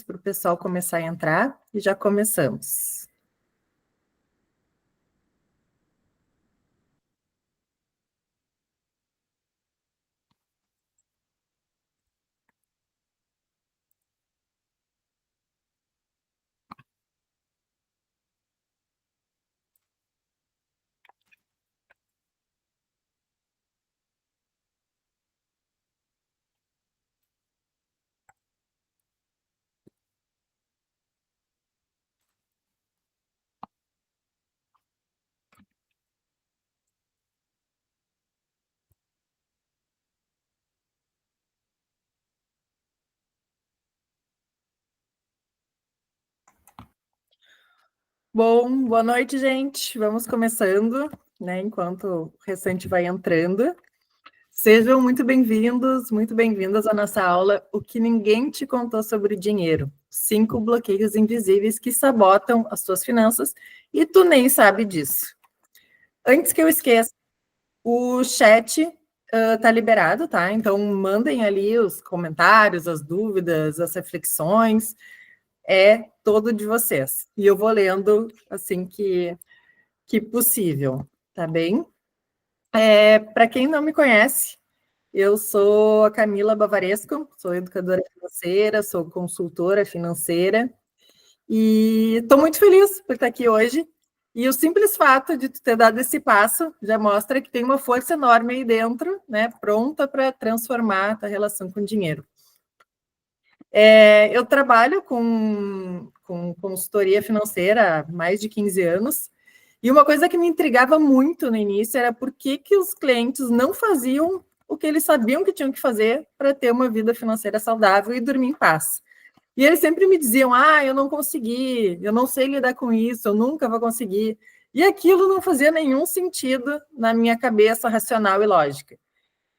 para o pessoal começar a entrar e já começamos. Bom, boa noite, gente. Vamos começando, né? Enquanto o restante vai entrando. Sejam muito bem-vindos, muito bem-vindas à nossa aula O que Ninguém Te Contou sobre Dinheiro. 5 bloqueios invisíveis que sabotam as tuas finanças e tu nem sabe disso. Antes que eu esqueça, o chat tá liberado, tá? Então mandem ali os comentários, as dúvidas, as reflexões. É todo de vocês. E eu vou lendo assim que possível, tá bem? Para quem não me conhece, eu sou a Camila Bavaresco, sou educadora financeira, sou consultora financeira e estou muito feliz por estar aqui hoje. E o simples fato de tu ter dado esse passo já mostra que tem uma força enorme aí dentro, né, pronta para transformar a tua relação com o dinheiro. Eu trabalho com consultoria financeira há mais de 15 anos, e uma coisa que me intrigava muito no início era por que os clientes não faziam o que eles sabiam que tinham que fazer para ter uma vida financeira saudável e dormir em paz. E eles sempre me diziam, eu não consegui, eu não sei lidar com isso, eu nunca vou conseguir. E aquilo não fazia nenhum sentido na minha cabeça racional e lógica.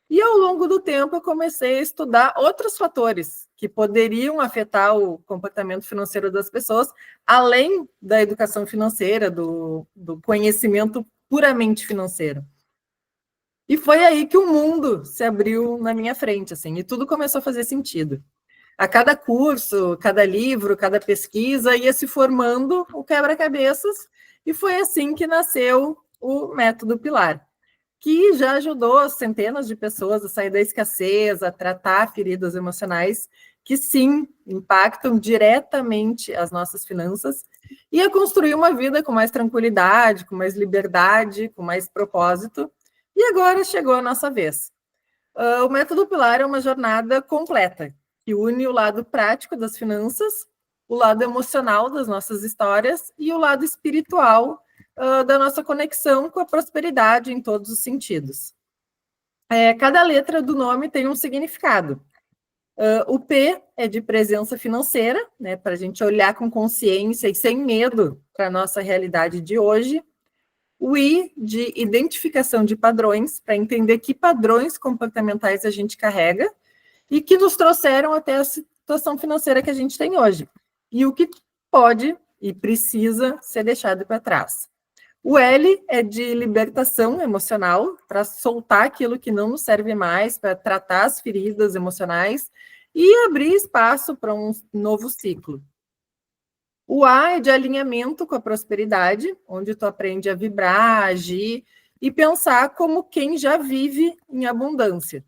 E ao longo do tempo eu comecei a estudar outros fatores que poderiam afetar o comportamento financeiro das pessoas, além da educação financeira, do conhecimento puramente financeiro. E foi aí que o mundo se abriu na minha frente, assim, e tudo começou a fazer sentido. A cada curso, cada livro, cada pesquisa ia se formando o quebra-cabeças, e foi assim que nasceu o Método Pilar, que já ajudou centenas de pessoas a sair da escassez, a tratar feridas emocionais que, sim, impactam diretamente as nossas finanças e a construir uma vida com mais tranquilidade, com mais liberdade, com mais propósito. E agora chegou a nossa vez. O Método Pilar é uma jornada completa, que une o lado prático das finanças, o lado emocional das nossas histórias e o lado espiritual da nossa conexão com a prosperidade em todos os sentidos. Cada letra do nome tem um significado. O P é de presença financeira, né, para a gente olhar com consciência e sem medo para a nossa realidade de hoje. O I de identificação de padrões, para entender que padrões comportamentais a gente carrega e que nos trouxeram até a situação financeira que a gente tem hoje. E o que pode e precisa ser deixado para trás. O L é de libertação emocional, para soltar aquilo que não nos serve mais, para tratar as feridas emocionais e abrir espaço para um novo ciclo. O A é de alinhamento com a prosperidade, onde tu aprende a vibrar, agir e pensar como quem já vive em abundância.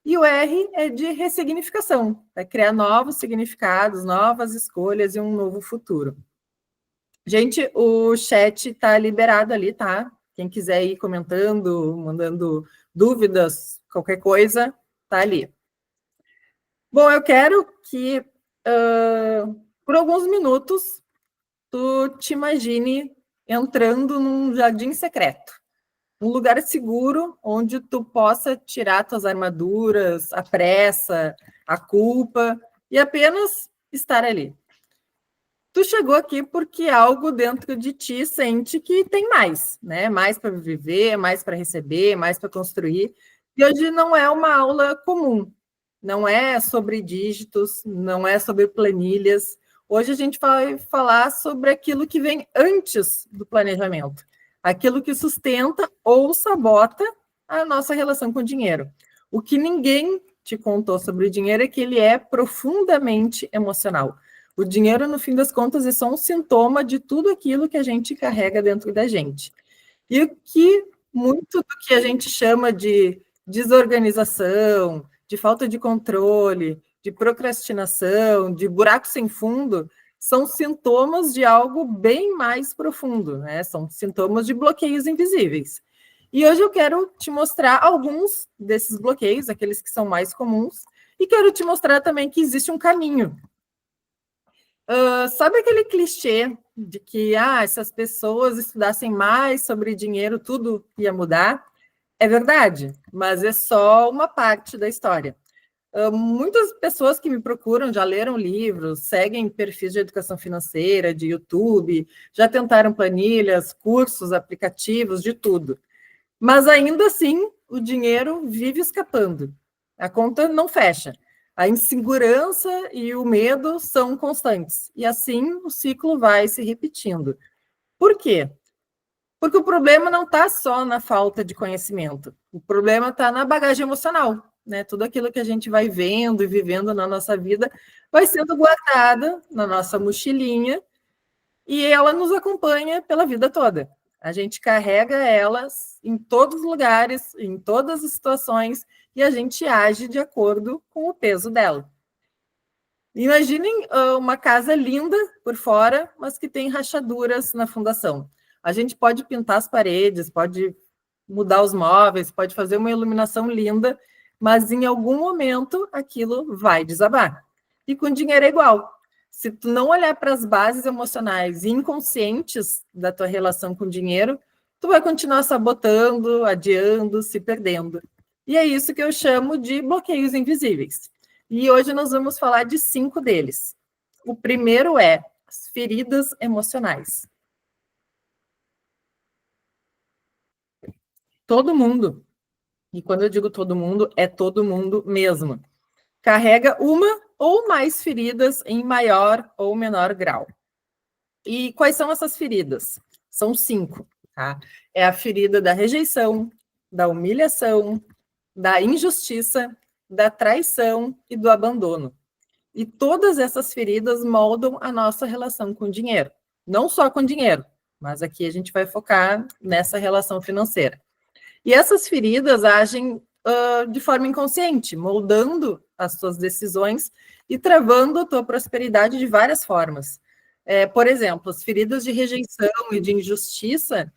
E o R é de ressignificação, para criar novos significados, novas escolhas e um novo futuro. Gente, o chat está liberado ali, tá? Quem quiser ir comentando, mandando dúvidas, qualquer coisa, tá ali. Bom, eu quero que, por alguns minutos, tu te imagine entrando num jardim secreto, um lugar seguro onde tu possa tirar tuas armaduras, a pressa, a culpa e apenas estar ali. Tu chegou aqui porque algo dentro de ti sente que tem mais, né? Mais para viver, mais para receber, mais para construir. E hoje não é uma aula comum, não é sobre dígitos, não é sobre planilhas. Hoje a gente vai falar sobre aquilo que vem antes do planejamento, aquilo que sustenta ou sabota a nossa relação com o dinheiro. O que ninguém te contou sobre o dinheiro é que ele é profundamente emocional. O dinheiro, no fim das contas, é só um sintoma de tudo aquilo que a gente carrega dentro da gente. E o que muito do que a gente chama de desorganização, de falta de controle, de procrastinação, de buraco sem fundo, são sintomas de algo bem mais profundo, né? São sintomas de bloqueios invisíveis. E hoje eu quero te mostrar alguns desses bloqueios, aqueles que são mais comuns, e quero te mostrar também que existe um caminho. Sabe aquele clichê de que se as pessoas estudassem mais sobre dinheiro, tudo ia mudar? É verdade, mas é só uma parte da história. Muitas pessoas que me procuram já leram livros, seguem perfis de educação financeira, de YouTube, já tentaram planilhas, cursos, aplicativos, de tudo. Mas ainda assim, o dinheiro vive escapando. A conta não fecha. A insegurança e o medo são constantes. E assim o ciclo vai se repetindo. Por quê? Porque o problema não está só na falta de conhecimento. O problema está na bagagem emocional. Né? Tudo aquilo que a gente vai vendo e vivendo na nossa vida vai sendo guardada na nossa mochilinha e ela nos acompanha pela vida toda. A gente carrega elas em todos os lugares, em todas as situações, e a gente age de acordo com o peso dela. Imaginem uma casa linda por fora, mas que tem rachaduras na fundação. A gente pode pintar as paredes, pode mudar os móveis, pode fazer uma iluminação linda, mas em algum momento aquilo vai desabar. E com dinheiro é igual. Se tu não olhar para as bases emocionais e inconscientes da tua relação com o dinheiro, tu vai continuar sabotando, adiando, se perdendo. E é isso que eu chamo de bloqueios invisíveis. E hoje nós vamos falar de 5 deles. O primeiro é as feridas emocionais. Todo mundo, e quando eu digo todo mundo, é todo mundo mesmo, carrega uma ou mais feridas em maior ou menor grau. E quais são essas feridas? São 5, tá? É a ferida da rejeição, da humilhação, da injustiça, da traição e do abandono. E todas essas feridas moldam a nossa relação com o dinheiro. Não só com o dinheiro, mas aqui a gente vai focar nessa relação financeira. E essas feridas agem de forma inconsciente, moldando as suas decisões e travando a tua prosperidade de várias formas. Por exemplo, as feridas de rejeição e de injustiça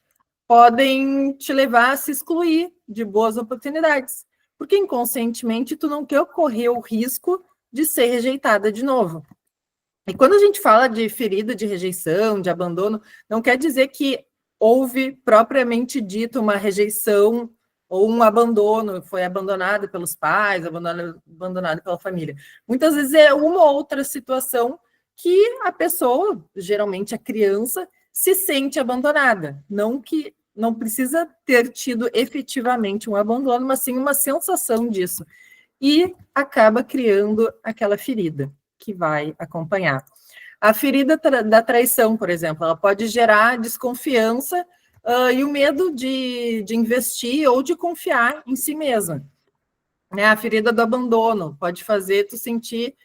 podem te levar a se excluir de boas oportunidades, porque inconscientemente tu não quer correr o risco de ser rejeitada de novo. E quando a gente fala de ferida de rejeição, de abandono, não quer dizer que houve propriamente dito uma rejeição ou um abandono, foi abandonado pelos pais, abandonado pela família. Muitas vezes é uma outra situação que a pessoa, geralmente a criança, se sente abandonada. Não precisa ter tido efetivamente um abandono, mas sim uma sensação disso. E acaba criando aquela ferida que vai acompanhar. A ferida da traição, por exemplo, ela pode gerar desconfiança e o medo de investir ou de confiar em si mesma. Né? A ferida do abandono pode fazer tu sentir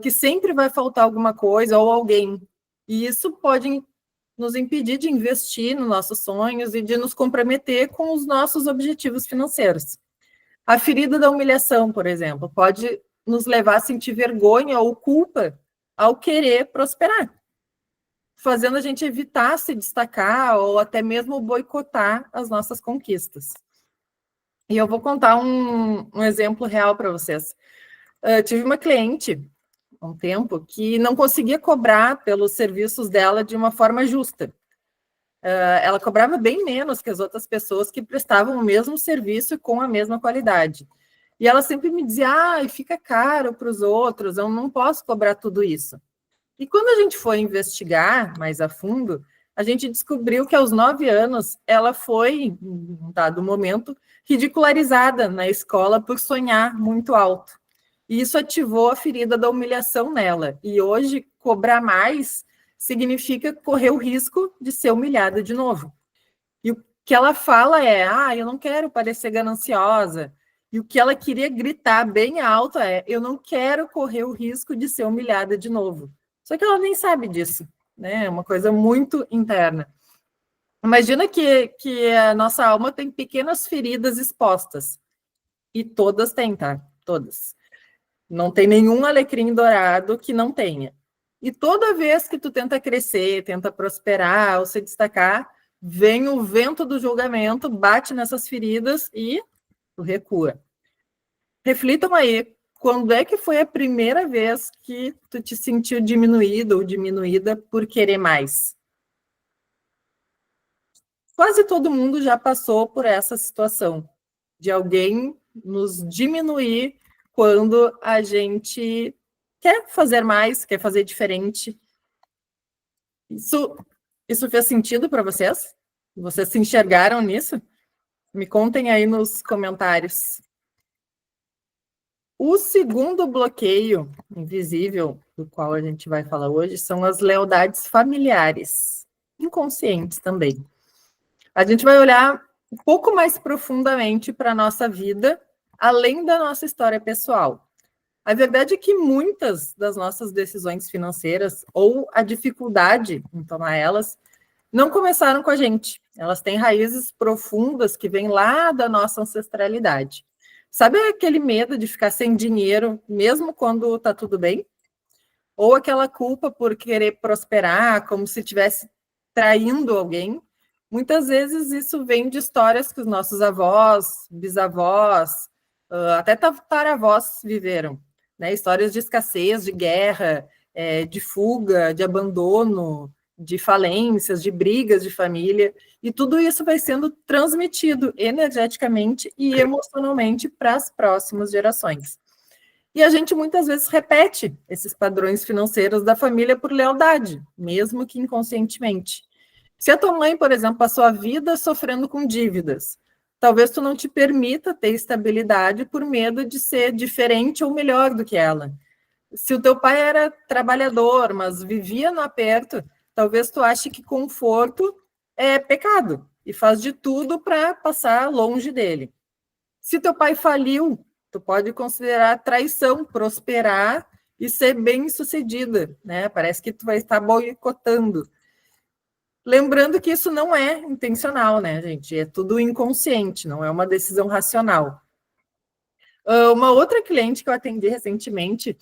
que sempre vai faltar alguma coisa ou alguém. E isso pode nos impedir de investir nos nossos sonhos e de nos comprometer com os nossos objetivos financeiros. A ferida da humilhação, por exemplo, pode nos levar a sentir vergonha ou culpa ao querer prosperar, fazendo a gente evitar se destacar ou até mesmo boicotar as nossas conquistas. E eu vou contar um exemplo real para vocês. Tive uma cliente, há um tempo, que não conseguia cobrar pelos serviços dela de uma forma justa. Ela cobrava bem menos que as outras pessoas que prestavam o mesmo serviço com a mesma qualidade. E ela sempre me dizia, fica caro para os outros, eu não posso cobrar tudo isso. E quando a gente foi investigar mais a fundo, a gente descobriu que aos 9 anos ela foi, em um dado momento, ridicularizada na escola por sonhar muito alto. E isso ativou a ferida da humilhação nela. E hoje, cobrar mais significa correr o risco de ser humilhada de novo. E o que ela fala é, eu não quero parecer gananciosa. E o que ela queria gritar bem alto é, eu não quero correr o risco de ser humilhada de novo. Só que ela nem sabe disso, né? É uma coisa muito interna. Imagina que a nossa alma tem pequenas feridas expostas. E todas têm, tá? Todas. Não tem nenhum alecrim dourado que não tenha. E toda vez que tu tenta crescer, tenta prosperar ou se destacar, vem o vento do julgamento, bate nessas feridas e tu recua. Reflitam aí, quando é que foi a primeira vez que tu te sentiu diminuído ou diminuída por querer mais? Quase todo mundo já passou por essa situação, de alguém nos diminuir quando a gente quer fazer mais, quer fazer diferente. Isso fez sentido para vocês? Vocês se enxergaram nisso? Me contem aí nos comentários. O segundo bloqueio invisível, do qual a gente vai falar hoje, são as lealdades familiares, inconscientes também. A gente vai olhar um pouco mais profundamente para a nossa vida, além da nossa história pessoal. A verdade é que muitas das nossas decisões financeiras, ou a dificuldade em tomar elas, não começaram com a gente. Elas têm raízes profundas que vêm lá da nossa ancestralidade. Sabe aquele medo de ficar sem dinheiro, mesmo quando está tudo bem? Ou aquela culpa por querer prosperar, como se estivesse traindo alguém? Muitas vezes isso vem de histórias que os nossos avós, bisavós, até tataravós viveram, né? Histórias de escassez, de guerra, de fuga, de abandono, de falências, de brigas de família, e tudo isso vai sendo transmitido energeticamente e emocionalmente para as próximas gerações. E a gente muitas vezes repete esses padrões financeiros da família por lealdade, mesmo que inconscientemente. Se a tua mãe, por exemplo, passou a vida sofrendo com dívidas, talvez tu não te permita ter estabilidade por medo de ser diferente ou melhor do que ela. Se o teu pai era trabalhador, mas vivia no aperto, talvez tu ache que conforto é pecado e faz de tudo para passar longe dele. Se teu pai faliu, tu pode considerar traição, prosperar e ser bem-sucedida, né? Parece que tu vai estar boicotando. Lembrando que isso não é intencional, né, gente? É tudo inconsciente, não é uma decisão racional. Uma outra cliente que eu atendi recentemente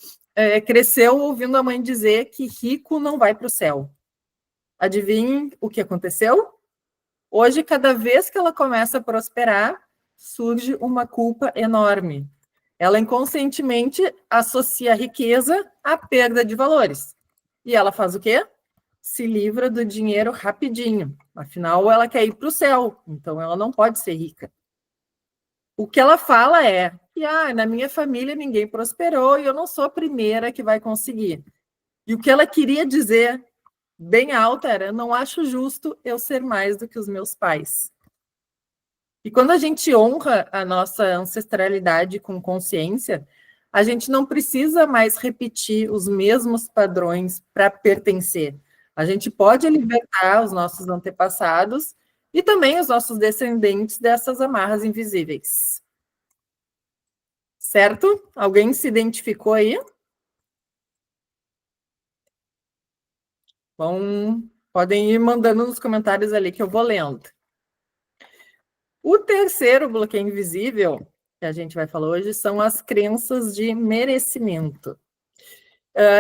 cresceu ouvindo a mãe dizer que rico não vai para o céu. Adivinhe o que aconteceu? Hoje, cada vez que ela começa a prosperar, surge uma culpa enorme. Ela inconscientemente associa a riqueza à perda de valores. E ela faz o quê? Se livra do dinheiro rapidinho. Afinal, ela quer ir para o céu, então ela não pode ser rica. O que ela fala é que na minha família ninguém prosperou e eu não sou a primeira que vai conseguir. E o que ela queria dizer bem alto era: não acho justo eu ser mais do que os meus pais. E quando a gente honra a nossa ancestralidade com consciência, a gente não precisa mais repetir os mesmos padrões para pertencer. A gente pode libertar os nossos antepassados e também os nossos descendentes dessas amarras invisíveis. Certo? Alguém se identificou aí? Bom, podem ir mandando nos comentários ali que eu vou lendo. O terceiro bloqueio invisível que a gente vai falar hoje são as crenças de merecimento.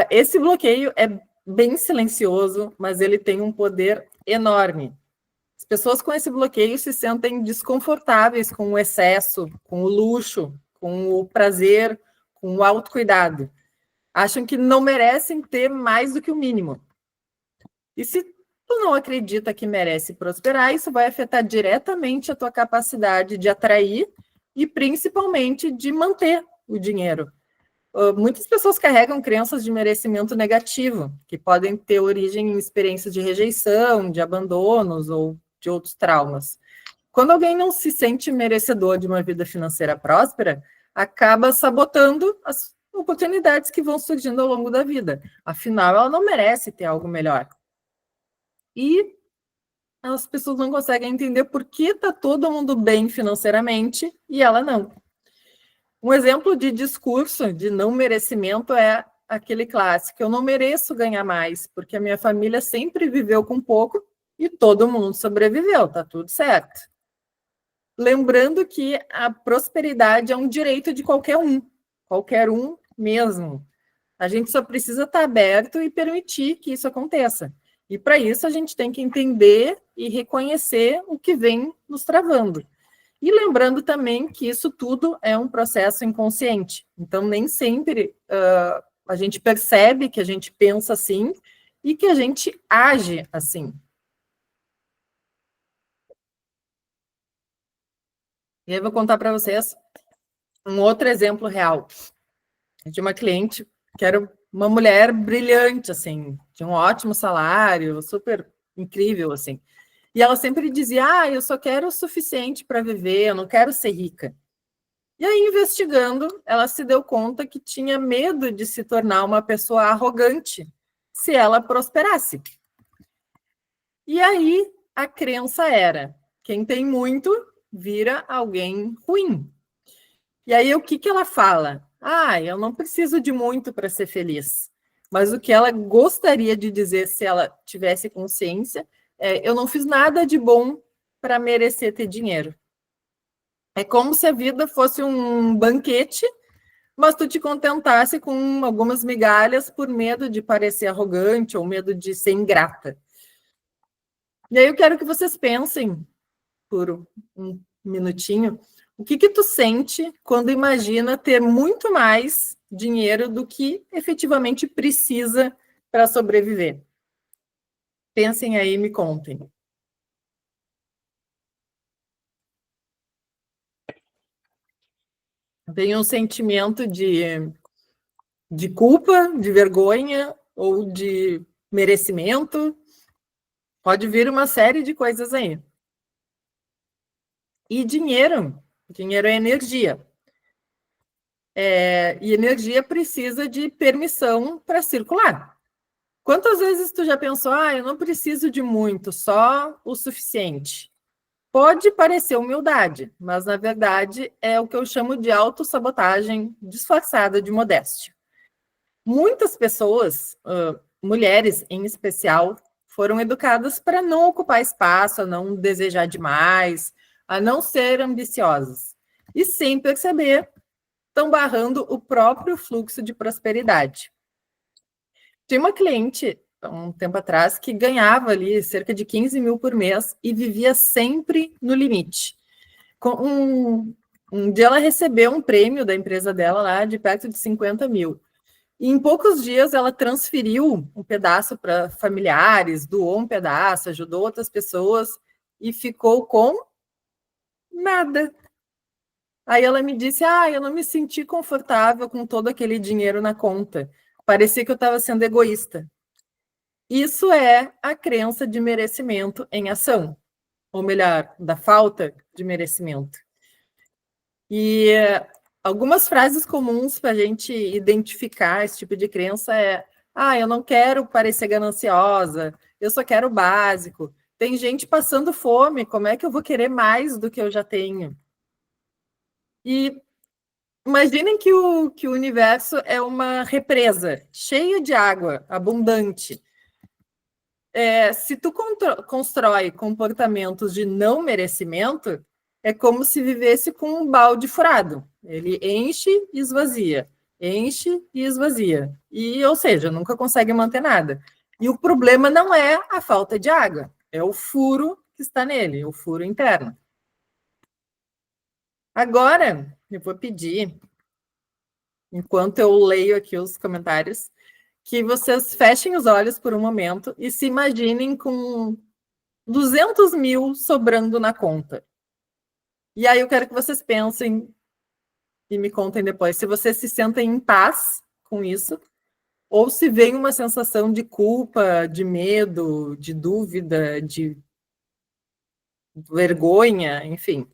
Esse bloqueio é bem silencioso, mas ele tem um poder enorme. As pessoas com esse bloqueio se sentem desconfortáveis com o excesso, com o luxo, com o prazer, com o autocuidado. Acham que não merecem ter mais do que o mínimo. E se tu não acredita que merece prosperar, isso vai afetar diretamente a tua capacidade de atrair e principalmente de manter o dinheiro. Muitas pessoas carregam crenças de merecimento negativo, que podem ter origem em experiências de rejeição, de abandonos ou de outros traumas. Quando alguém não se sente merecedor de uma vida financeira próspera, acaba sabotando as oportunidades que vão surgindo ao longo da vida. Afinal, ela não merece ter algo melhor. E as pessoas não conseguem entender por que está todo mundo bem financeiramente e ela não. Um exemplo de discurso de não merecimento é aquele clássico: eu não mereço ganhar mais, porque a minha família sempre viveu com pouco e todo mundo sobreviveu, tá tudo certo. Lembrando que a prosperidade é um direito de qualquer um mesmo. A gente só precisa estar aberto e permitir que isso aconteça. E para isso a gente tem que entender e reconhecer o que vem nos travando. E lembrando também que isso tudo é um processo inconsciente. Então, nem sempre a gente percebe que a gente pensa assim e que a gente age assim. E aí eu vou contar para vocês um outro exemplo real de uma cliente que era uma mulher brilhante, assim, tinha um ótimo salário, super incrível, assim. E ela sempre dizia: eu só quero o suficiente para viver, eu não quero ser rica. E aí, investigando, ela se deu conta que tinha medo de se tornar uma pessoa arrogante se ela prosperasse. E aí, a crença era: quem tem muito vira alguém ruim. E aí, o que ela fala? Eu não preciso de muito para ser feliz. Mas o que ela gostaria de dizer, se ela tivesse consciência, é: eu não fiz nada de bom para merecer ter dinheiro. É como se a vida fosse um banquete, mas tu te contentasse com algumas migalhas por medo de parecer arrogante ou medo de ser ingrata. E aí eu quero que vocês pensem por um minutinho, o que tu sente quando imagina ter muito mais dinheiro do que efetivamente precisa para sobreviver? Pensem aí e me contem. Vem um sentimento de culpa, de vergonha ou de merecimento? Pode vir uma série de coisas aí. E dinheiro é energia. E energia precisa de permissão para circular. Quantas vezes tu já pensou: eu não preciso de muito, só o suficiente? Pode parecer humildade, mas na verdade é o que eu chamo de autossabotagem disfarçada de modéstia. Muitas pessoas, mulheres em especial, foram educadas para não ocupar espaço, a não desejar demais, a não ser ambiciosas. E sem perceber, estão barrando o próprio fluxo de prosperidade. Tinha uma cliente, um tempo atrás, que ganhava ali cerca de 15 mil por mês e vivia sempre no limite. Um dia ela recebeu um prêmio da empresa dela lá de perto de 50 mil. E em poucos dias ela transferiu um pedaço para familiares, doou um pedaço, ajudou outras pessoas e ficou com nada. Aí ela me disse: eu não me senti confortável com todo aquele dinheiro na conta. Parecia que eu estava sendo egoísta. Isso é a crença de merecimento em ação, ou melhor, da falta de merecimento. E algumas frases comuns para a gente identificar esse tipo de crença é: eu não quero parecer gananciosa, eu só quero o básico. Tem gente passando fome, como é que eu vou querer mais do que eu já tenho? E imaginem que o universo é uma represa cheia de água, abundante. Se tu constrói comportamentos de não merecimento, é como se vivesse com um balde furado. Ele enche e esvazia, enche e esvazia. E, ou seja, nunca consegue manter nada. E o problema não é a falta de água, é o furo que está nele, o furo interno. Agora, eu vou pedir, enquanto eu leio aqui os comentários, que vocês fechem os olhos por um momento e se imaginem com 200 mil sobrando na conta. E aí eu quero que vocês pensem e me contem depois se vocês se sentem em paz com isso ou se vem uma sensação de culpa, de medo, de dúvida, de vergonha, enfim.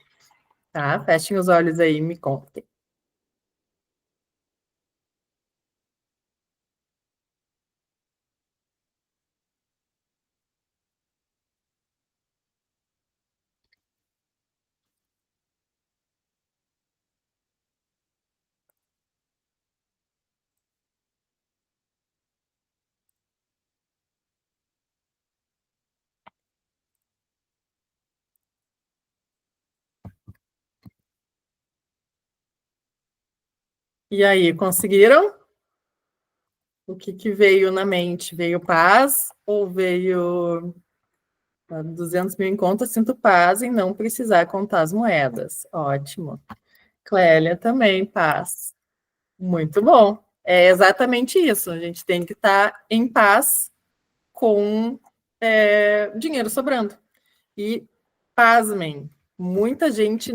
Tá? Fechem os olhos aí e me contem. E aí, conseguiram? O que veio na mente? Veio paz ou veio 200 mil em conta? Sinto paz em não precisar contar as moedas. Ótimo. Clélia também, paz. Muito bom. É exatamente isso. A gente tem que estar em paz com dinheiro sobrando. E, pasmem, muita gente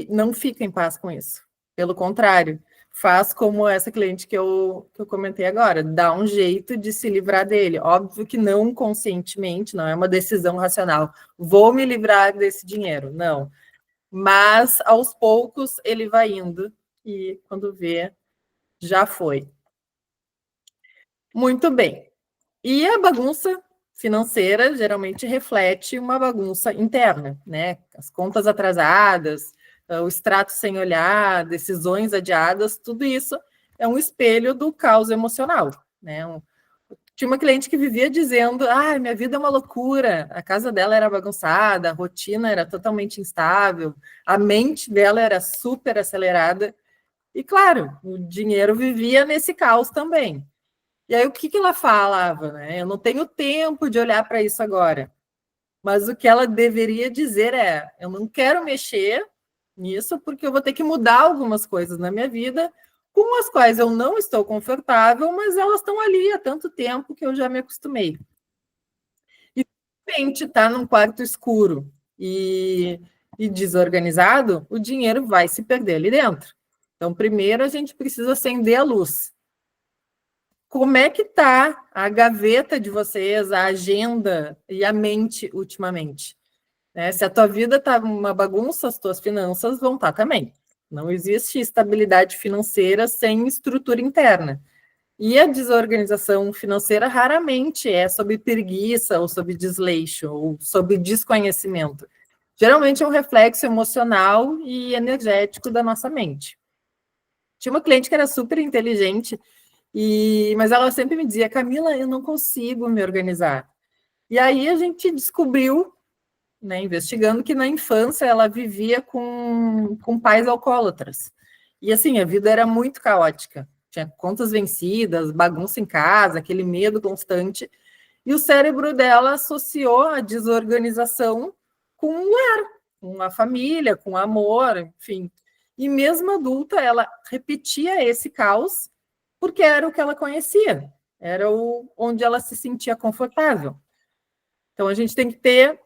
não fica em paz com isso. Pelo contrário, faz como essa cliente que eu comentei agora, dá um jeito de se livrar dele. Óbvio que não conscientemente, não é uma decisão racional. Vou me livrar desse dinheiro. Não. Mas, aos poucos, ele vai indo e, quando vê, já foi. Muito bem. E a bagunça financeira geralmente reflete uma bagunça interna, né? As contas atrasadas, o extrato sem olhar, decisões adiadas, tudo isso é um espelho do caos emocional, né? Tinha uma cliente que vivia dizendo: ah, minha vida é uma loucura, a casa dela era bagunçada, a rotina era totalmente instável, a mente dela era super acelerada, e claro, o dinheiro vivia nesse caos também. E aí, o que ela falava, né? Eu não tenho tempo de olhar para isso agora. Mas o que ela deveria dizer é: eu não quero mexer nisso, porque eu vou ter que mudar algumas coisas na minha vida com as quais eu não estou confortável, mas elas estão ali há tanto tempo que eu já me acostumei. E de repente está num quarto escuro e desorganizado, o dinheiro vai se perder ali dentro. Então, primeiro a gente precisa acender a luz. Como é que está a gaveta de vocês, a agenda e a mente ultimamente? Né? Se a tua vida está uma bagunça, as tuas finanças vão estar também. Não existe estabilidade financeira sem estrutura interna. E a desorganização financeira raramente é sob preguiça, ou sob desleixo, ou sob desconhecimento. Geralmente é um reflexo emocional e energético da nossa mente. Tinha uma cliente que era super inteligente, mas ela sempre me dizia: Camila, eu não consigo me organizar. E aí a gente descobriu, né, investigando, que na infância ela vivia com pais alcoólatras. E assim, a vida era muito caótica. Tinha contas vencidas, bagunça em casa, aquele medo constante. E o cérebro dela associou a desorganização com um lar, com a família, com amor, enfim. E mesmo adulta, ela repetia esse caos porque era o que ela conhecia, era onde ela se sentia confortável. Então a gente tem que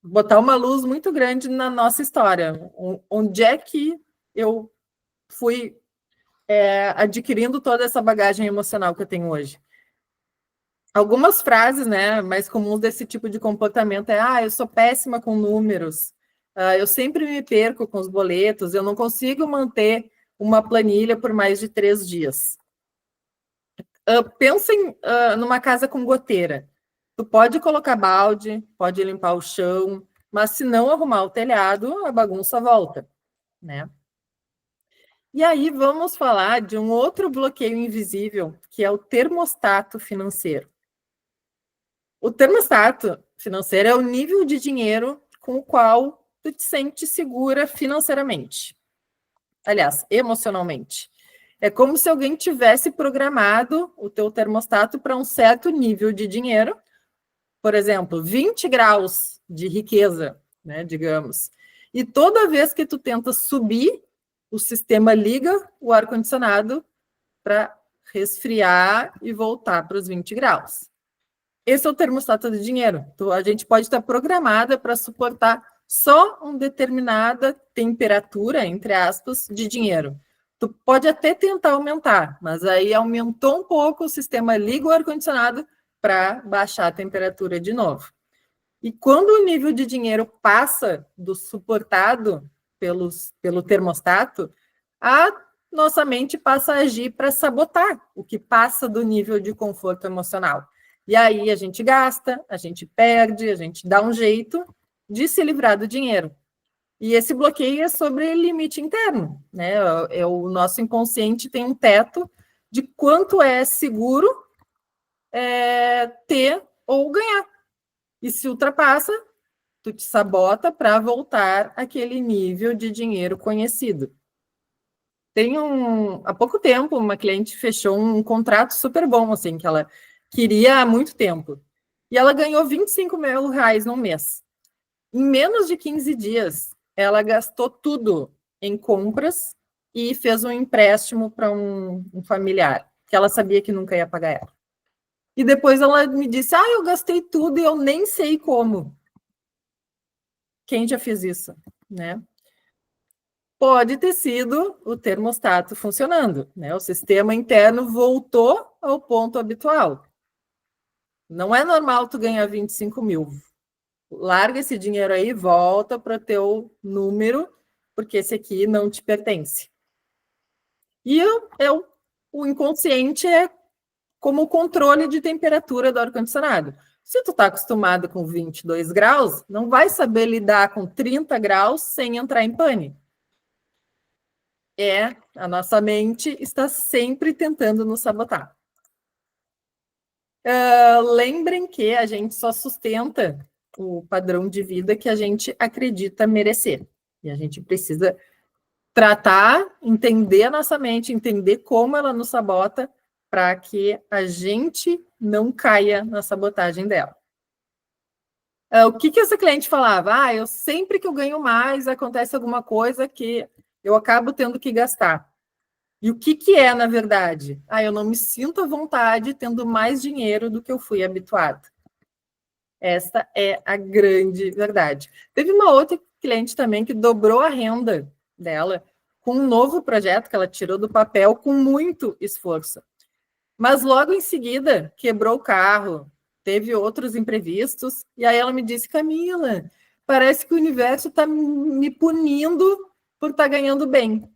botar uma luz muito grande na nossa história. Onde é que eu fui adquirindo toda essa bagagem emocional que eu tenho hoje? Algumas frases, né, mais comuns desse tipo de comportamento é: eu sou péssima com números, eu sempre me perco com os boletos, eu não consigo manter uma planilha por mais de 3 dias. Pensem numa casa com goteira. Tu pode colocar balde, pode limpar o chão, mas se não arrumar o telhado, a bagunça volta, né? E aí vamos falar de um outro bloqueio invisível, que é o termostato financeiro. O termostato financeiro é o nível de dinheiro com o qual tu te sente segura financeiramente. Aliás, emocionalmente. É como se alguém tivesse programado o teu termostato para um certo nível de dinheiro, por exemplo, 20 graus de riqueza, né, digamos. E toda vez que tu tenta subir, o sistema liga o ar-condicionado para resfriar e voltar para os 20 graus. Esse é o termostato de dinheiro. Então, a gente pode estar programada para suportar só uma determinada temperatura, entre aspas, de dinheiro. Tu pode até tentar aumentar, mas aí aumentou um pouco, o sistema liga o ar-condicionado para baixar a temperatura de novo. E quando o nível de dinheiro passa do suportado pelo termostato, a nossa mente passa a agir para sabotar o que passa do nível de conforto emocional. E aí a gente gasta, a gente perde, a gente dá um jeito de se livrar do dinheiro. E esse bloqueio é sobre limite interno, né? O nosso inconsciente tem um teto de quanto é seguro ter ou ganhar. E se ultrapassa, tu te sabota para voltar àquele nível de dinheiro conhecido. Há pouco tempo, uma cliente fechou um contrato super bom, assim, que ela queria há muito tempo. E ela ganhou 25 mil reais no mês. Em menos de 15 dias, ela gastou tudo em compras e fez um empréstimo para um familiar, que ela sabia que nunca ia pagar ela. E depois ela me disse, eu gastei tudo e eu nem sei como. Quem já fez isso, né? Pode ter sido o termostato funcionando, né? O sistema interno voltou ao ponto habitual. Não é normal tu ganhar 25 mil. Larga esse dinheiro aí, volta para o teu número, porque esse aqui não te pertence. E o inconsciente é como o controle de temperatura do ar-condicionado. Se tu está acostumado com 22 graus, não vai saber lidar com 30 graus sem entrar em pane. A nossa mente está sempre tentando nos sabotar. Lembrem que a gente só sustenta o padrão de vida que a gente acredita merecer. E a gente precisa tratar, entender a nossa mente, entender como ela nos sabota, para que a gente não caia na sabotagem dela. O que essa cliente falava? Eu sempre que eu ganho mais, acontece alguma coisa que eu acabo tendo que gastar. E o que é, na verdade? Eu não me sinto à vontade tendo mais dinheiro do que eu fui habituada. Esta é a grande verdade. Teve uma outra cliente também que dobrou a renda dela com um novo projeto que ela tirou do papel com muito esforço. Mas logo em seguida quebrou o carro, teve outros imprevistos, e aí ela me disse, Camila, parece que o universo está me punindo por estar ganhando bem.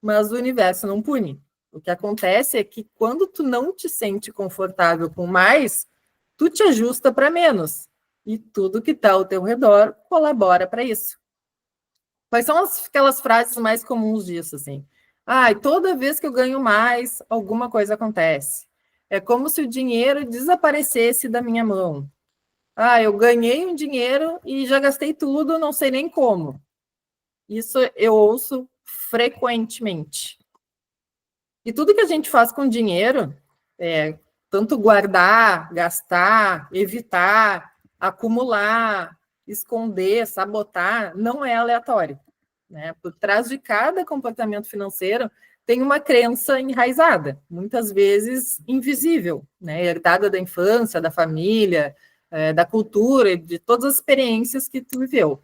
Mas o universo não pune. O que acontece é que quando tu não te sente confortável com mais, tu te ajusta para menos. E tudo que está ao teu redor colabora para isso. Quais são aquelas frases mais comuns disso, assim? Toda vez que eu ganho mais, alguma coisa acontece. É como se o dinheiro desaparecesse da minha mão. Eu ganhei um dinheiro e já gastei tudo, não sei nem como. Isso eu ouço frequentemente. E tudo que a gente faz com dinheiro, tanto guardar, gastar, evitar, acumular, esconder, sabotar, não é aleatório. Né? Por trás de cada comportamento financeiro tem uma crença enraizada, muitas vezes invisível, né? Herdada da infância, da família, da cultura, de todas as experiências que tu viveu.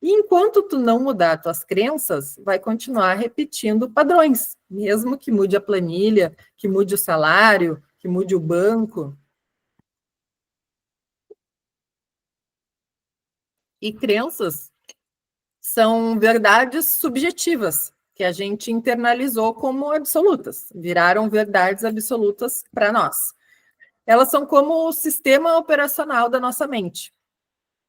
E enquanto tu não mudar tuas crenças, vai continuar repetindo padrões, mesmo que mude a planilha, que mude o salário, que mude o banco. E crenças são verdades subjetivas que a gente internalizou como absolutas, viraram verdades absolutas para nós. Elas são como o sistema operacional da nossa mente.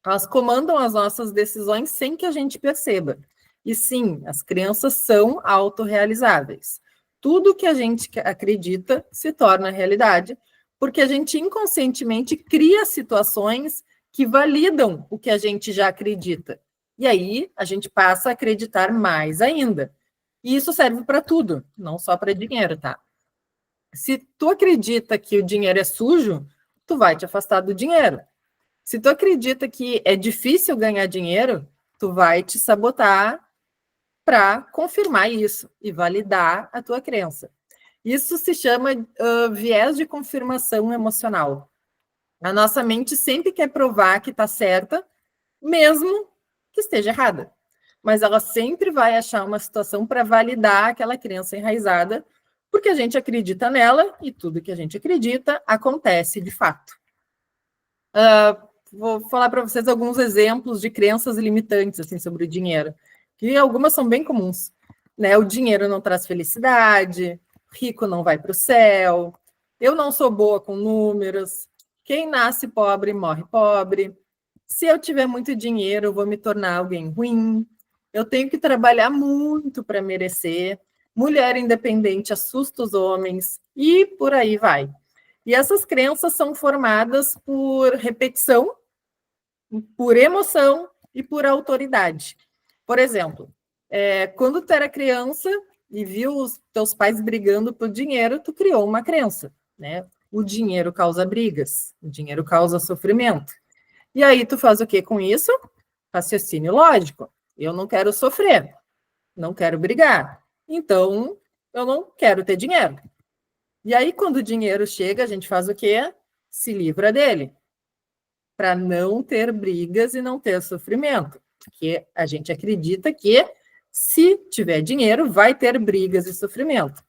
Elas comandam as nossas decisões sem que a gente perceba. E sim, as crenças são autorrealizáveis. Tudo que a gente acredita se torna realidade, porque a gente inconscientemente cria situações que validam o que a gente já acredita. E aí a gente passa a acreditar mais ainda. E isso serve para tudo, não só para dinheiro, tá? Se tu acredita que o dinheiro é sujo, tu vai te afastar do dinheiro. Se tu acredita que é difícil ganhar dinheiro, tu vai te sabotar para confirmar isso e validar a tua crença. Isso se chama viés de confirmação emocional. A nossa mente sempre quer provar que está certa, mesmo que esteja errada. Mas ela sempre vai achar uma situação para validar aquela crença enraizada, porque a gente acredita nela e tudo que a gente acredita acontece de fato. Vou falar para vocês alguns exemplos de crenças limitantes assim, sobre o dinheiro, que algumas são bem comuns. Né? O dinheiro não traz felicidade, rico não vai para o céu, eu não sou boa com números, quem nasce pobre morre pobre, se eu tiver muito dinheiro eu vou me tornar alguém ruim, eu tenho que trabalhar muito para merecer, mulher independente assusta os homens, e por aí vai. E essas crenças são formadas por repetição, por emoção e por autoridade. Por exemplo, quando tu era criança, e viu os teus pais brigando por dinheiro, tu criou uma crença, né? O dinheiro causa brigas, o dinheiro causa sofrimento. E aí tu faz o que com isso? Raciocínio lógico. Eu não quero sofrer, não quero brigar. Então, eu não quero ter dinheiro. E aí, quando o dinheiro chega, a gente faz o quê? Se livra dele, para não ter brigas e não ter sofrimento. Porque a gente acredita que se tiver dinheiro, vai ter brigas e sofrimento.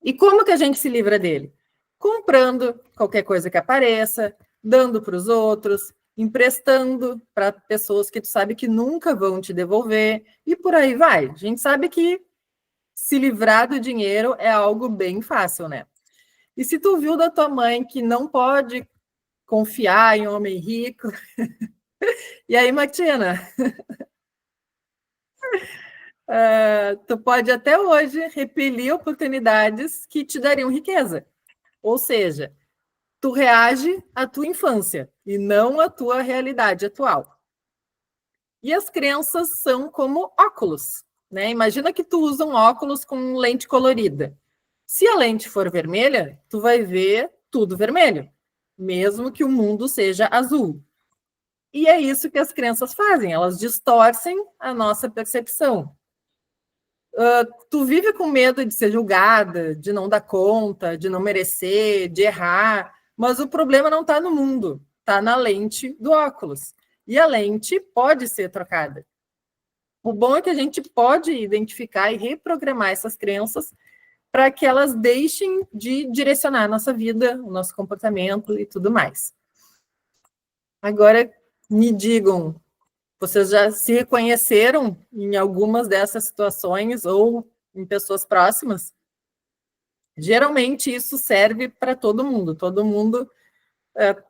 E como que a gente se livra dele? Comprando qualquer coisa que apareça, dando para os outros, emprestando para pessoas que tu sabe que nunca vão te devolver, e por aí vai. A gente sabe que se livrar do dinheiro é algo bem fácil, né? E se tu viu da tua mãe que não pode confiar em homem rico, e aí, Martina, tu pode até hoje repelir oportunidades que te dariam riqueza. Ou seja, tu reage à tua infância e não à tua realidade atual. E as crenças são como óculos, né? Imagina que tu usa um óculos com lente colorida. Se a lente for vermelha, tu vai ver tudo vermelho, mesmo que o mundo seja azul. E é isso que as crenças fazem, elas distorcem a nossa percepção. Tu vive com medo de ser julgada, de não dar conta, de não merecer, de errar, mas o problema não está no mundo, está na lente do óculos. E a lente pode ser trocada. O bom é que a gente pode identificar e reprogramar essas crenças para que elas deixem de direcionar a nossa vida, o nosso comportamento e tudo mais. Agora, me digam, vocês já se reconheceram em algumas dessas situações ou em pessoas próximas? Geralmente isso serve para todo mundo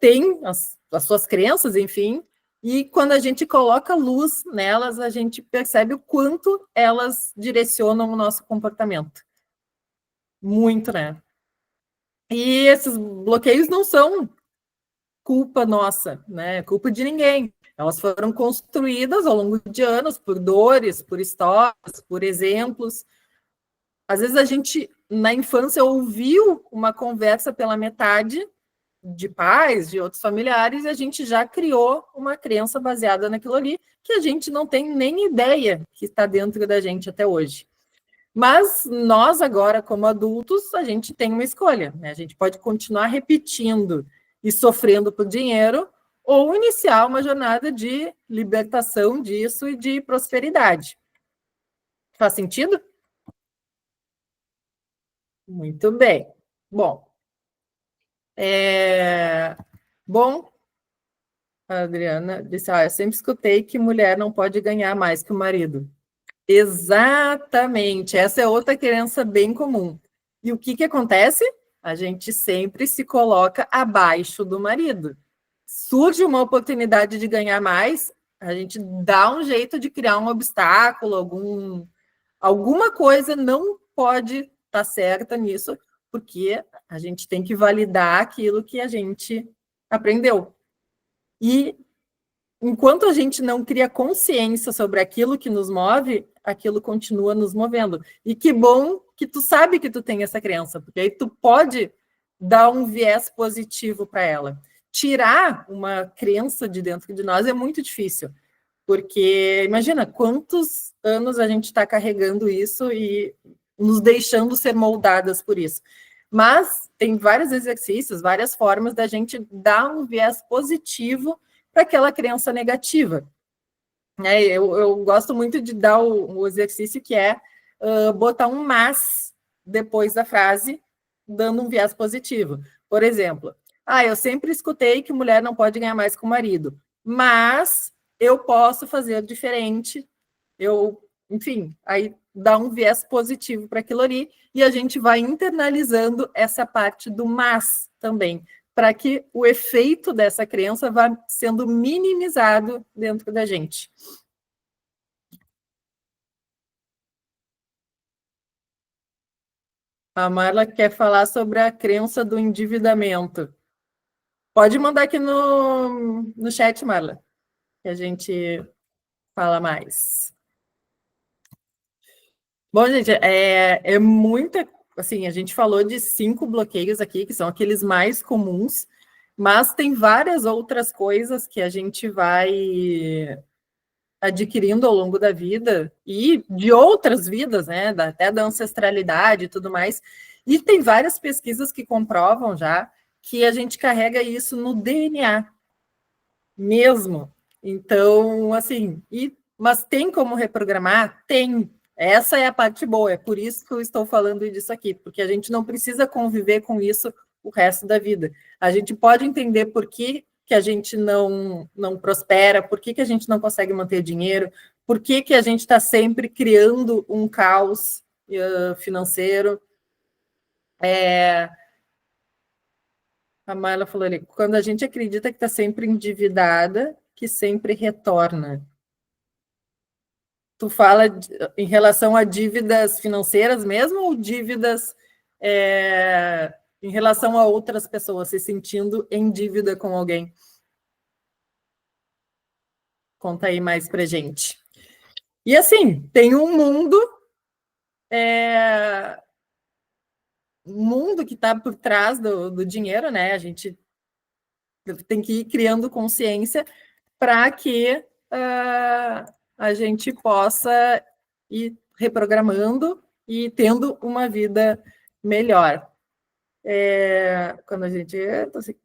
tem as suas crenças, enfim, e quando a gente coloca luz nelas, a gente percebe o quanto elas direcionam o nosso comportamento. Muito, né? E esses bloqueios não são culpa nossa, né? Culpa de ninguém. Elas foram construídas ao longo de anos por dores, por histórias, por exemplos. Às vezes a gente, na infância, ouviu uma conversa pela metade de pais, de outros familiares, e a gente já criou uma crença baseada naquilo ali, que a gente não tem nem ideia que está dentro da gente até hoje. Mas nós, agora, como adultos, a gente tem uma escolha, né? A gente pode continuar repetindo e sofrendo por dinheiro, ou iniciar uma jornada de libertação disso e de prosperidade. Faz sentido? Muito bem. Bom, bom, a Adriana disse, eu sempre escutei que mulher não pode ganhar mais que o marido. Exatamente, essa é outra crença bem comum. E o que acontece? A gente sempre se coloca abaixo do marido. Surge uma oportunidade de ganhar mais, a gente dá um jeito de criar um obstáculo, alguma coisa não pode estar certa nisso, porque a gente tem que validar aquilo que a gente aprendeu. E enquanto a gente não cria consciência sobre aquilo que nos move, aquilo continua nos movendo. E que bom que tu sabe que tu tem essa crença, porque aí tu pode dar um viés positivo para ela. Tirar uma crença de dentro de nós é muito difícil, porque imagina quantos anos a gente está carregando isso e nos deixando ser moldadas por isso. Mas tem vários exercícios, várias formas da gente dar um viés positivo para aquela crença negativa. Eu gosto muito de dar o exercício que é botar um mas depois da frase, dando um viés positivo. Por exemplo, eu sempre escutei que mulher não pode ganhar mais que o marido, mas eu posso fazer diferente, enfim, aí dá um viés positivo para aquilo ali, e a gente vai internalizando essa parte do mas também, para que o efeito dessa crença vá sendo minimizado dentro da gente. A Marla quer falar sobre a crença do endividamento. Pode mandar aqui no chat, Marla, que a gente fala mais. Bom, gente, é muita... Assim, a gente falou de 5 bloqueios aqui, que são aqueles mais comuns, mas tem várias outras coisas que a gente vai adquirindo ao longo da vida e de outras vidas, né? Até da ancestralidade e tudo mais. E tem várias pesquisas que comprovam já que a gente carrega isso no DNA mesmo. Então, assim, mas tem como reprogramar? Tem. Essa é a parte boa, é por isso que eu estou falando disso aqui, porque a gente não precisa conviver com isso o resto da vida. A gente pode entender por que a gente não prospera, por que a gente não consegue manter dinheiro, por que a gente está sempre criando um caos financeiro. A Marla falou ali, quando a gente acredita que está sempre endividada, que sempre retorna. Tu fala em relação a dívidas financeiras mesmo ou dívidas em relação a outras pessoas, se sentindo em dívida com alguém? Conta aí mais pra gente. E assim, tem um mundo que está por trás do dinheiro, né? A gente tem que ir criando consciência para que a gente possa ir reprogramando e tendo uma vida melhor. Quando a gente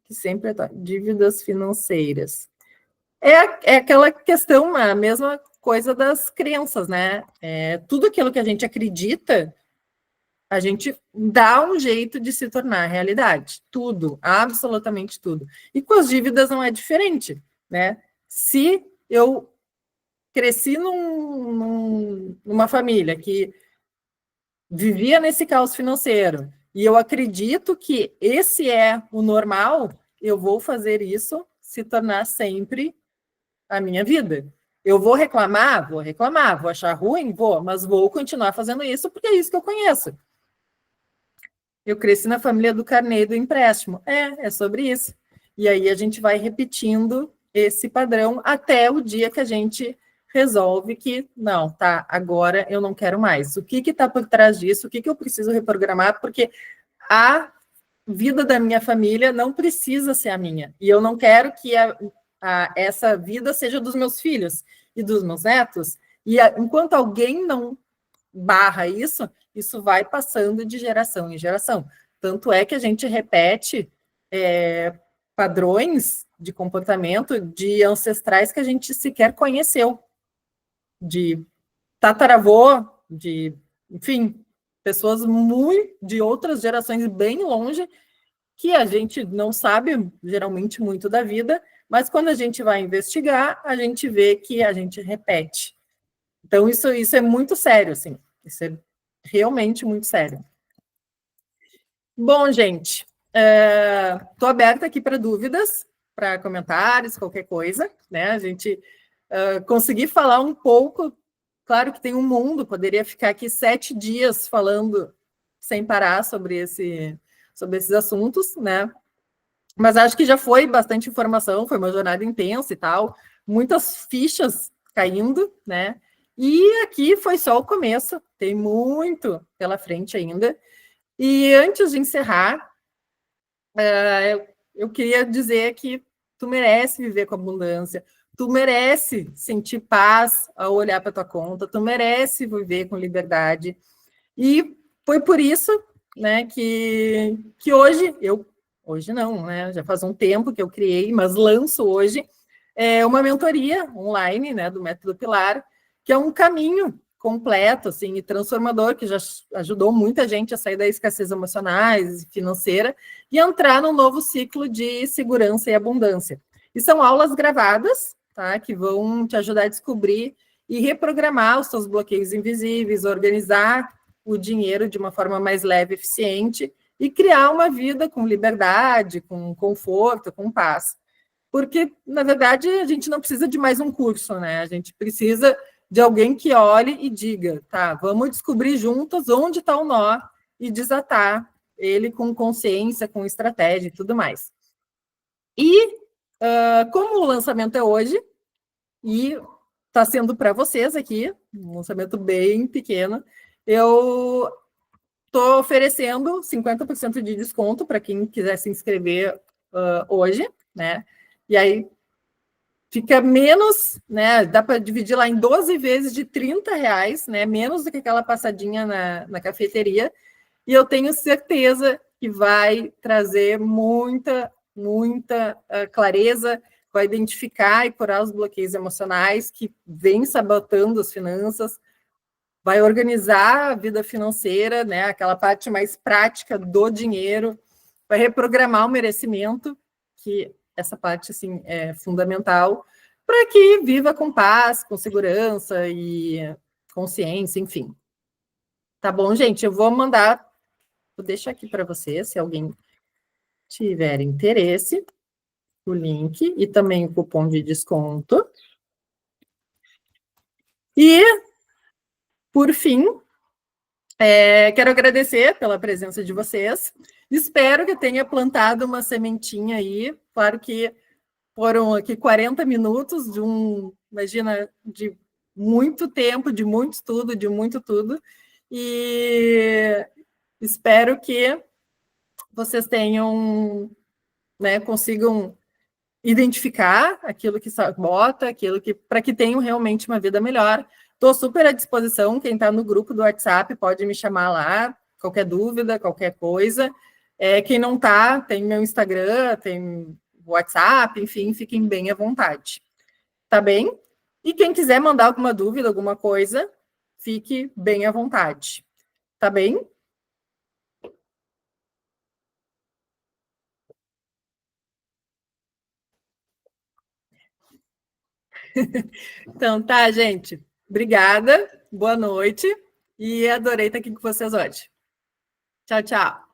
que sempre dívidas financeiras. É aquela questão, a mesma coisa das crenças, né? Tudo aquilo que a gente acredita, a gente dá um jeito de se tornar realidade. Tudo, absolutamente tudo. E com as dívidas não é diferente, né? Se eu cresci numa família que vivia nesse caos financeiro e eu acredito que esse é o normal, eu vou fazer isso se tornar sempre a minha vida. Eu vou reclamar, vou achar ruim, mas vou continuar fazendo isso porque é isso que eu conheço. Eu cresci na família do carnê e do empréstimo. É sobre isso. E aí a gente vai repetindo esse padrão até o dia que a gente resolve que, não, tá, agora eu não quero mais. O que está por trás disso? O que eu preciso reprogramar? Porque a vida da minha família não precisa ser a minha. E eu não quero que essa vida seja dos meus filhos e dos meus netos. E enquanto alguém não barra isso, isso vai passando de geração em geração. Tanto é que a gente repete padrões de comportamento de ancestrais que a gente sequer conheceu, de tataravô, enfim, pessoas de outras gerações bem longe, que a gente não sabe geralmente muito da vida, mas quando a gente vai investigar, a gente vê que a gente repete. Então, isso é muito sério, assim. Isso é realmente muito sério. Bom, gente, estou aberta aqui para dúvidas, para comentários, qualquer coisa, né? A gente conseguir falar um pouco, claro que tem um mundo, poderia ficar aqui 7 dias falando sem parar sobre esses assuntos, né? Mas acho que já foi bastante informação, foi uma jornada intensa e tal, muitas fichas caindo, né? E aqui foi só o começo, tem muito pela frente ainda. E antes de encerrar, eu queria dizer que tu merece viver com abundância, tu merece sentir paz ao olhar para tua conta, tu merece viver com liberdade. E foi por isso, né, que hoje não, né, já faz um tempo que eu criei, mas lanço hoje uma mentoria online, né, do Método Pilar, que é um caminho completo, assim, e transformador, que já ajudou muita gente a sair da escassez emocionais e financeira e entrar num novo ciclo de segurança e abundância. E são aulas gravadas, tá, que vão te ajudar a descobrir e reprogramar os seus bloqueios invisíveis, organizar o dinheiro de uma forma mais leve e eficiente e criar uma vida com liberdade, com conforto, com paz. Porque, na verdade, a gente não precisa de mais um curso, né? A gente precisa de alguém que olhe e diga, tá, vamos descobrir juntos onde está o nó e desatar ele com consciência, com estratégia e tudo mais. E, como o lançamento é hoje, e está sendo para vocês aqui, um lançamento bem pequeno, eu estou oferecendo 50% de desconto para quem quiser se inscrever hoje, né? E aí fica menos, né? Dá para dividir lá em 12 vezes de R$ 30, né? Menos do que aquela passadinha na cafeteria. E eu tenho certeza que vai trazer muita clareza, vai identificar e curar os bloqueios emocionais que vêm sabotando as finanças, vai organizar a vida financeira, né? Aquela parte mais prática do dinheiro, vai reprogramar o merecimento, que essa parte assim é fundamental para que viva com paz, com segurança e consciência, enfim. Tá bom, gente? Eu vou deixar aqui para você, se alguém tiver interesse, o link e também o cupom de desconto. E, por fim, quero agradecer pela presença de vocês. Espero que tenha plantado uma sementinha aí. Claro que foram aqui 40 minutos imagina, de muito tempo, de muito estudo, de muito tudo. E espero que vocês tenham, né, consigam identificar aquilo que sabota, aquilo que para que tenham realmente uma vida melhor. Estou super à disposição. Quem está no grupo do WhatsApp pode me chamar lá, qualquer dúvida, qualquer coisa. Quem não está, tem meu Instagram, tem WhatsApp, enfim, fiquem bem à vontade. Tá bem? E quem quiser mandar alguma dúvida, alguma coisa, fique bem à vontade. Tá bem? Então, tá, gente. Obrigada, boa noite e adorei estar aqui com vocês hoje. Tchau, tchau.